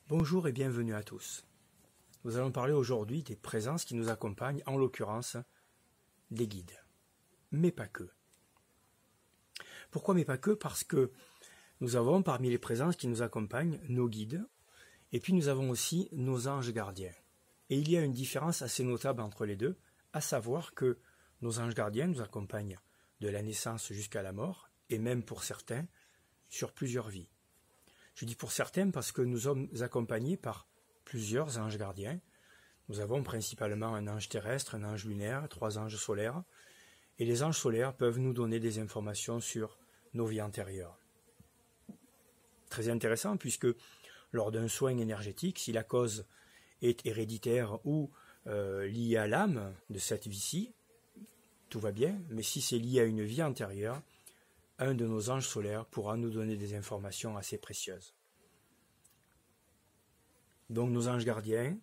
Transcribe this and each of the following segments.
Bonjour et bienvenue à tous. Nous allons parler aujourd'hui des présences qui nous accompagnent, en l'occurrence des guides. Mais pas que. Pourquoi mais pas que? Parce que nous avons parmi les présences qui nous accompagnent nos guides, et puis nous avons aussi nos anges gardiens. Et il y a une différence assez notable entre les deux, à savoir que nos anges gardiens nous accompagnent de la naissance jusqu'à la mort, et même pour certains, sur plusieurs vies. Je dis pour certains parce que nous sommes accompagnés par plusieurs anges gardiens. Nous avons principalement un ange terrestre, un ange lunaire, 3 anges solaires. Et les anges solaires peuvent nous donner des informations sur nos vies antérieures. Très intéressant puisque lors d'un soin énergétique, si la cause est héréditaire ou liée à l'âme de cette vie-ci, tout va bien. Mais si c'est lié à une vie antérieure, un de nos anges solaires pourra nous donner des informations assez précieuses. Donc nos anges gardiens,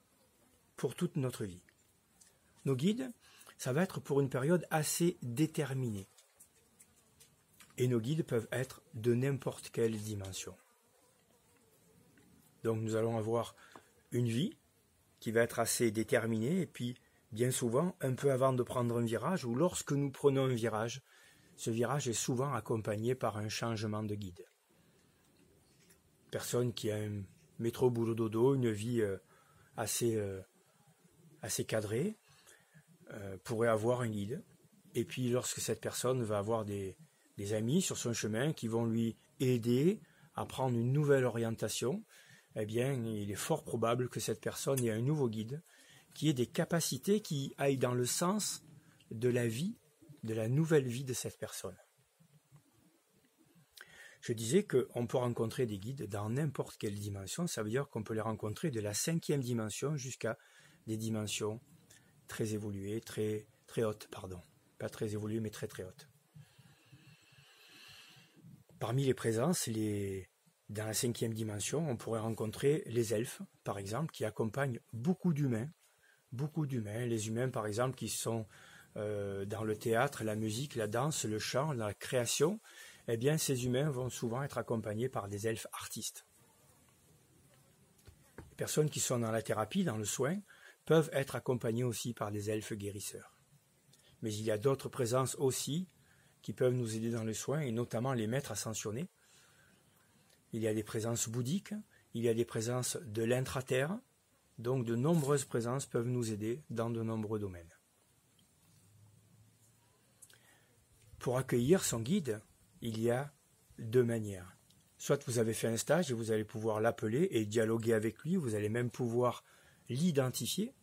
pour toute notre vie. Nos guides, ça va être pour une période assez déterminée. Et nos guides peuvent être de n'importe quelle dimension. Donc nous allons avoir une vie qui va être assez déterminée, et puis bien souvent, un peu avant de prendre un virage, ou lorsque nous prenons un virage, ce virage est souvent accompagné par un changement de guide. Personne qui a un métro boulot dodo, une vie assez cadrée, pourrait avoir un guide. Et puis lorsque cette personne va avoir des amis sur son chemin qui vont lui aider à prendre une nouvelle orientation, eh bien il est fort probable que cette personne ait un nouveau guide qui ait des capacités qui aillent dans le sens de la vie, de la nouvelle vie de cette personne. Je disais qu'on peut rencontrer des guides dans n'importe quelle dimension, ça veut dire qu'on peut les rencontrer de la 5e dimension jusqu'à des dimensions très évoluées, très hautes, pardon. Pas très évoluées, mais très hautes. Parmi les présences, dans la 5e dimension, on pourrait rencontrer les elfes, par exemple, qui accompagnent beaucoup d'humains. Beaucoup d'humains. Les humains, par exemple, qui sont dans le théâtre, la musique, la danse, le chant, la création, eh bien ces humains vont souvent être accompagnés par des elfes artistes. Les personnes qui sont dans la thérapie, dans le soin, peuvent être accompagnées aussi par des elfes guérisseurs. Mais il y a d'autres présences aussi qui peuvent nous aider dans le soin, et notamment les maîtres ascensionnés. Il y a des présences bouddhiques, il y a des présences de l'intra-terre, donc de nombreuses présences peuvent nous aider dans de nombreux domaines. Pour accueillir son guide, il y a 2 manières. Soit vous avez fait un stage et vous allez pouvoir l'appeler et dialoguer avec lui, vous allez même pouvoir l'identifier,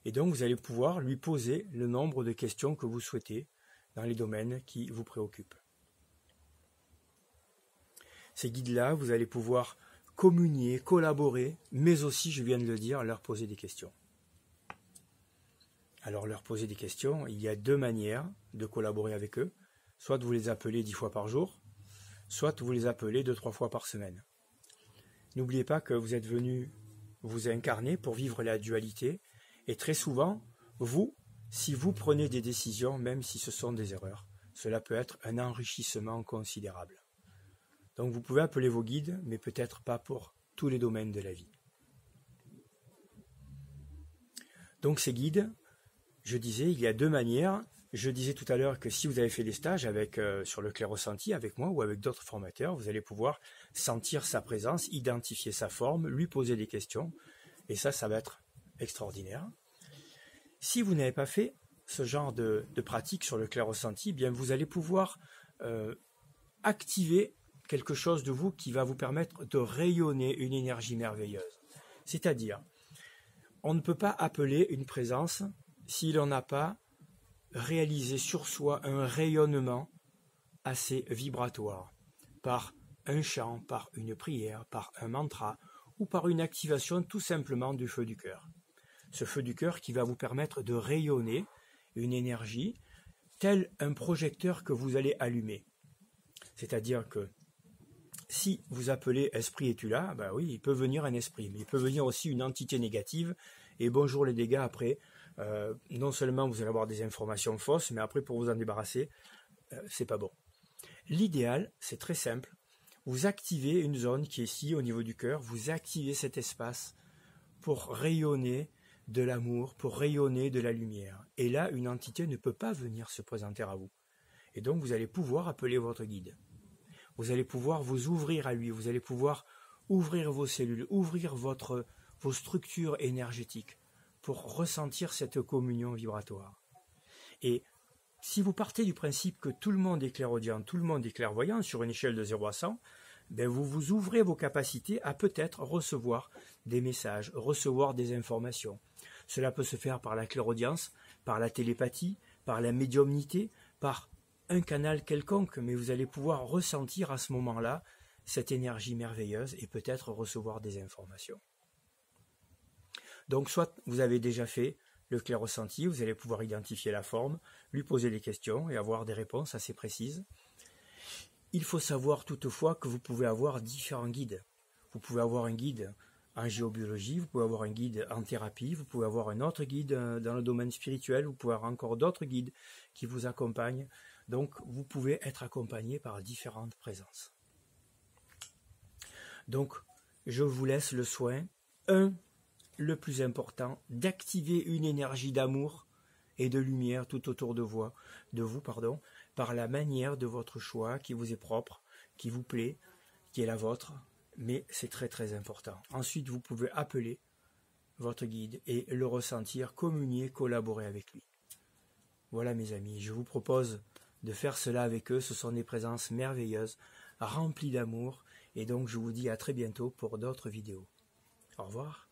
et donc vous allez pouvoir lui poser le nombre de questions que vous souhaitez dans les domaines qui vous préoccupent. Ces guides-là, vous allez pouvoir communier, collaborer, mais aussi, je viens de le dire, leur poser des questions. Alors leur poser des questions, il y a 2 manières de collaborer avec eux. Soit vous les appelez 10 fois par jour, soit vous les appelez 2-3 fois par semaine. N'oubliez pas que vous êtes venu vous incarner pour vivre la dualité, et très souvent, si vous prenez des décisions, même si ce sont des erreurs, cela peut être un enrichissement considérable. Donc vous pouvez appeler vos guides, mais peut-être pas pour tous les domaines de la vie. Donc ces guides, je disais, il y a 2 manières. Je disais tout à l'heure que si vous avez fait des stages sur le clair-ressenti avec moi ou avec d'autres formateurs, vous allez pouvoir sentir sa présence, identifier sa forme, lui poser des questions. Et ça va être extraordinaire. Si vous n'avez pas fait ce genre de pratique sur le clair-ressenti, bien vous allez pouvoir activer quelque chose de vous qui va vous permettre de rayonner une énergie merveilleuse. C'est-à-dire, on ne peut pas appeler une présence si l'on n'a pas réalisé sur soi un rayonnement assez vibratoire, par un chant, par une prière, par un mantra, ou par une activation tout simplement du feu du cœur. Ce feu du cœur qui va vous permettre de rayonner une énergie tel un projecteur que vous allez allumer. C'est-à-dire que si vous appelez esprit es-tu là, ben oui, il peut venir un esprit, mais il peut venir aussi une entité négative, et bonjour les dégâts après. Non seulement vous allez avoir des informations fausses, mais après pour vous en débarrasser, c'est pas bon. L'idéal, c'est très simple. vous activez une zone qui est ici au niveau du cœur, vous activez cet espace pour rayonner de l'amour, pour rayonner de la lumière. Et là, une entité ne peut pas venir se présenter à vous. Et donc, vous allez pouvoir appeler votre guide. Vous allez pouvoir vous ouvrir à lui, vous allez pouvoir ouvrir vos cellules, ouvrir vos structures énergétiques pour ressentir cette communion vibratoire. Et si vous partez du principe que tout le monde est clairaudient, tout le monde est clairvoyant sur une échelle de 0 à 100, ben vous vous ouvrez vos capacités à peut-être recevoir des messages, recevoir des informations. Cela peut se faire par la clairaudience, par la télépathie, par la médiumnité, par un canal quelconque, mais vous allez pouvoir ressentir à ce moment-là cette énergie merveilleuse et peut-être recevoir des informations. Donc soit vous avez déjà fait le clair ressenti, vous allez pouvoir identifier la forme, lui poser des questions et avoir des réponses assez précises. Il faut savoir toutefois que vous pouvez avoir différents guides. Vous pouvez avoir un guide en géobiologie, vous pouvez avoir un guide en thérapie, vous pouvez avoir un autre guide dans le domaine spirituel, vous pouvez avoir encore d'autres guides qui vous accompagnent. Donc vous pouvez être accompagné par différentes présences. Donc je vous laisse le soin, le plus important, d'activer une énergie d'amour et de lumière tout autour de vous, par la manière de votre choix qui vous est propre, qui vous plaît, qui est la vôtre, mais c'est très très important. Ensuite, vous pouvez appeler votre guide et le ressentir, communier, collaborer avec lui. Voilà mes amis, je vous propose de faire cela avec eux, ce sont des présences merveilleuses, remplies d'amour, et donc je vous dis à très bientôt pour d'autres vidéos. Au revoir.